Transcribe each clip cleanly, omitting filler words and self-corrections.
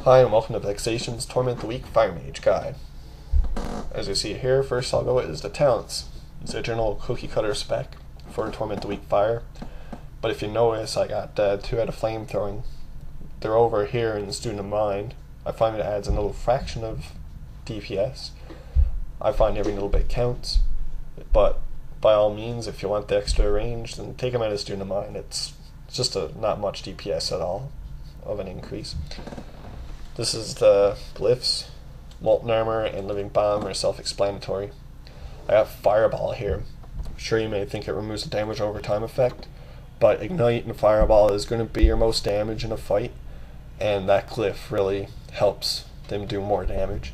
Hi and welcome to Vexation's Torment the Weak Fire Mage Guide. As you see here, first I'll go is the talents. It's a general cookie cutter spec for Torment the Weak Fire, but if you notice I got 2 out of flamethrowing. They're over here in the Student of Mind. I find it adds a little fraction of DPS. I find every little bit counts, but by all means if you want the extra range then take them out of Student of Mind. It's just not much DPS at all of an increase. This is the glyphs. Molten Armor and Living Bomb are self-explanatory. I got Fireball here. I'm sure you may think it removes the damage over time effect, but Ignite and Fireball is going to be your most damage in a fight, and that glyph really helps them do more damage.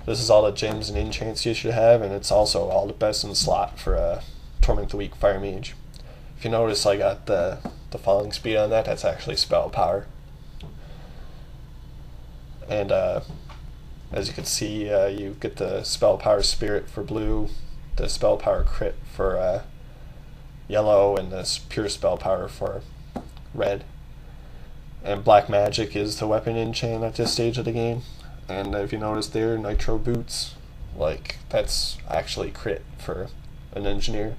This is all the gems and enchants you should have, and it's also all the best in the slot for a Torment the Weak Fire Mage. If you notice I got the falling speed on that, that's actually spell power. And as you can see, you get the spell power spirit for blue, the spell power crit for yellow, and the pure spell power for red. And black magic is the weapon enchant at this stage of the game. And if you notice there, nitro boots, like that's actually crit for an engineer.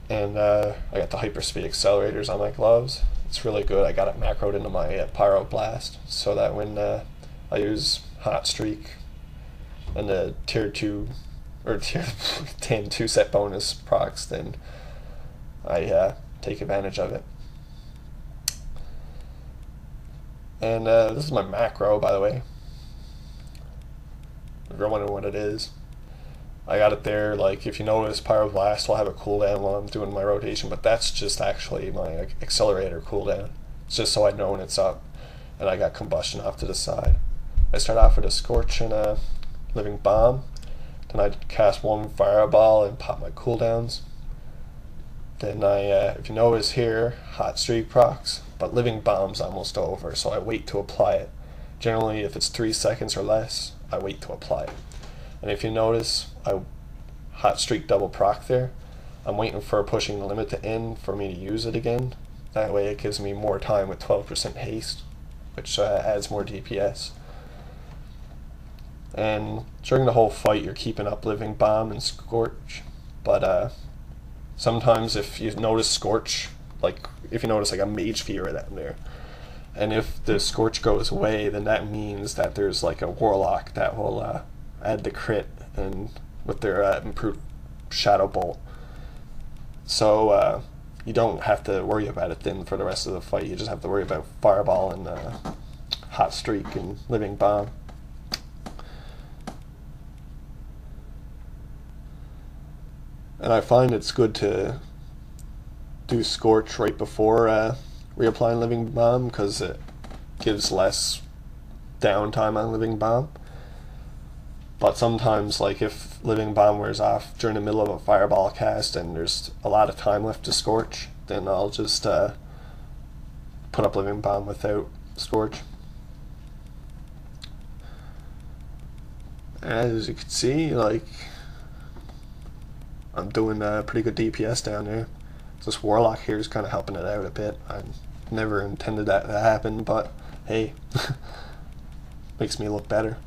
And I got the hyperspeed accelerators on my gloves. It's really good. I got it macroed into my pyroblast so that when I use hot streak and the tier 2 or tier 10 2-set bonus procs, then I take advantage of it. And this is my macro, by the way, if you're wondering what it is. I got it there. Like, if you notice, Pyroblast will have a cooldown while I'm doing my rotation, but that's just actually my accelerator cooldown. It's just so I know when it's up. And I got Combustion off to the side. I start off with a Scorch and a Living Bomb. Then I cast 1 Fireball and pop my cooldowns. Then I, if you notice here, Hot Streak procs, but Living Bomb's almost over, so I wait to apply it. Generally, if it's 3 seconds or less, I wait to apply it. And if you notice, I hot streak double proc there. I'm waiting for pushing the limit to end for me to use it again. That way it gives me more time with 12% haste, which adds more DPS. And during the whole fight you're keeping up Living Bomb and Scorch, but sometimes if you notice Scorch, like if you notice I got Mage Fear down there, and if the Scorch goes away, then that means that there's like a Warlock that will add the crit and with their improved Shadow Bolt. So you don't have to worry about it then for the rest of the fight. You just have to worry about Fireball and Hot Streak and Living Bomb. And I find it's good to do Scorch right before reapplying Living Bomb because it gives less downtime on Living Bomb. But sometimes, like if Living Bomb wears off during the middle of a Fireball cast and there's a lot of time left to Scorch, then I'll just put up Living Bomb without Scorch. As you can see, like I'm doing pretty good DPS down there. This Warlock here is kind of helping it out a bit. I never intended that to happen, but hey, makes me look better.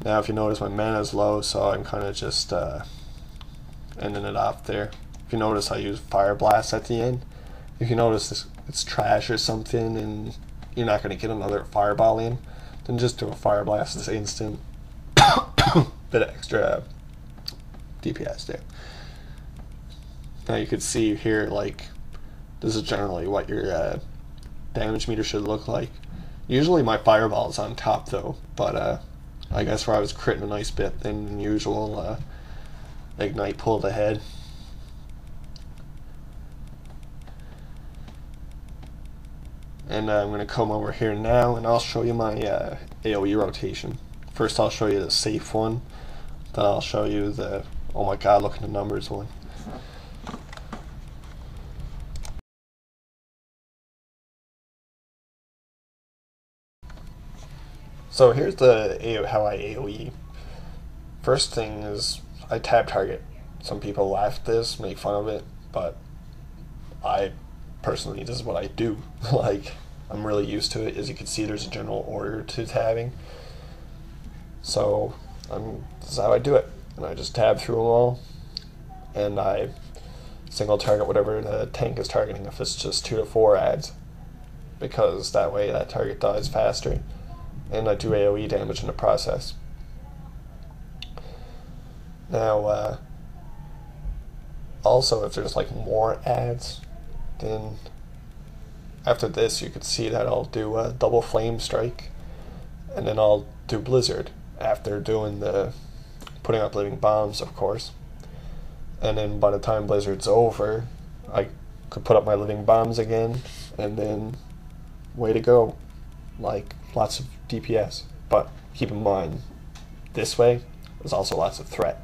Now if you notice my mana's low, so I'm kind of just ending it off there. If you notice I use Fire Blast at the end. If you notice it's trash or something and you're not going to get another Fireball in, then just do a Fire Blast this instant. Bit of extra DPS there. Now you can see here, like, this is generally what your damage meter should look like. Usually my Fireball is on top though, but I guess where I was critting a nice bit than usual, Ignite pulled ahead. And I'm going to come over here now and I'll show you my AoE rotation. First I'll show you the safe one, then I'll show you the, oh my god, look at the numbers one. So here's how I AoE. First thing is I tab target. Some people laugh at this, make fun of it, but I personally, this is what I do. Like, I'm really used to it. As you can see, there's a general order to tabbing. So this is how I do it. And I just tab through them all, and I single target whatever the tank is targeting if it's just 2 to 4 ads, because that way that target dies faster, and I do AoE damage in the process. Now, also, if there's like more ads, then after this you could see that I'll do a double flame strike, and then I'll do blizzard after doing the putting up living bombs, of course. And then by the time blizzard's over, I could put up my living bombs again, and then way to go, like lots of DPS. But keep in mind, this way there's also lots of threat.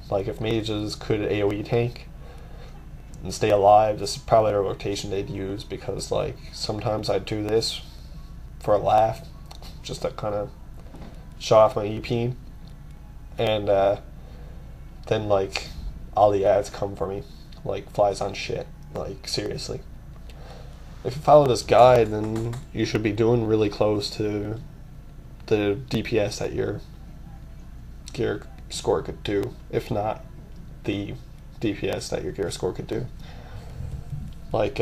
Like if mages could AoE tank and stay alive, this is probably a rotation they'd use, because like sometimes I'd do this for a laugh, just to kind of show off my EP, and then like all the ads come for me like flies on shit, like seriously. If you follow this guide, then you should be doing really close to the DPS that your gear score could do, if not the DPS that your gear score could do. Like,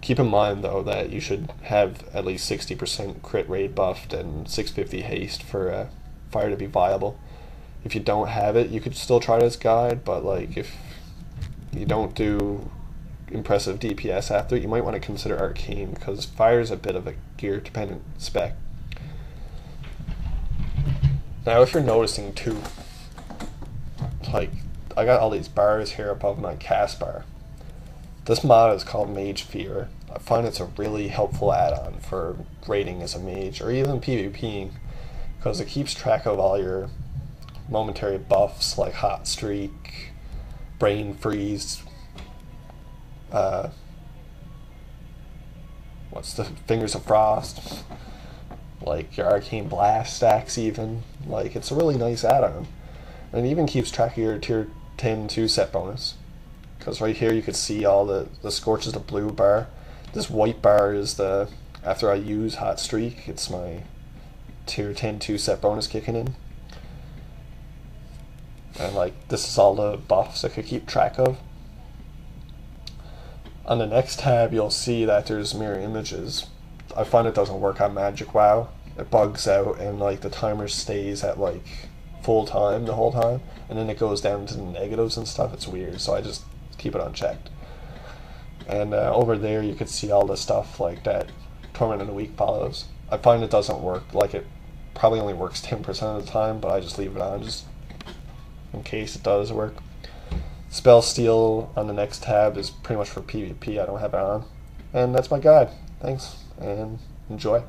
keep in mind though that you should have at least 60% crit rate buffed and 650 haste for fire to be viable. If you don't have it, you could still try this guide, but like if you don't do impressive DPS after it, you might want to consider arcane, because fire is a bit of a gear dependent spec. Now if you're noticing too, like I got all these bars here above my cast bar. This mod is called Mage Fear. I find it's a really helpful add-on for raiding as a mage, or even PvPing, because it keeps track of all your momentary buffs like Hot Streak, Brain Freeze, what's the Fingers of Frost, like your Arcane Blast stacks even. Like, it's a really nice add-on. And it even keeps track of your tier 10 2 set bonus. Because right here you could see all the Scorch is the blue bar. This white bar is the, after I use Hot Streak, it's my tier 10 2 set bonus kicking in. And like, this is all the buffs I could keep track of. On the next tab you'll see that there's mirror images. I find it doesn't work on MagicWoW. It bugs out and like the timer stays at like full time the whole time, and then it goes down to the negatives and stuff. It's weird, so I just keep it unchecked. And over there you could see all the stuff like that Torment in a Week follows. I find it doesn't work. Like, it probably only works 10% of the time, but I just leave it on just in case it does work. Spell Steal on the next tab is pretty much for PvP. I don't have it on. And that's my guide. Thanks, and enjoy.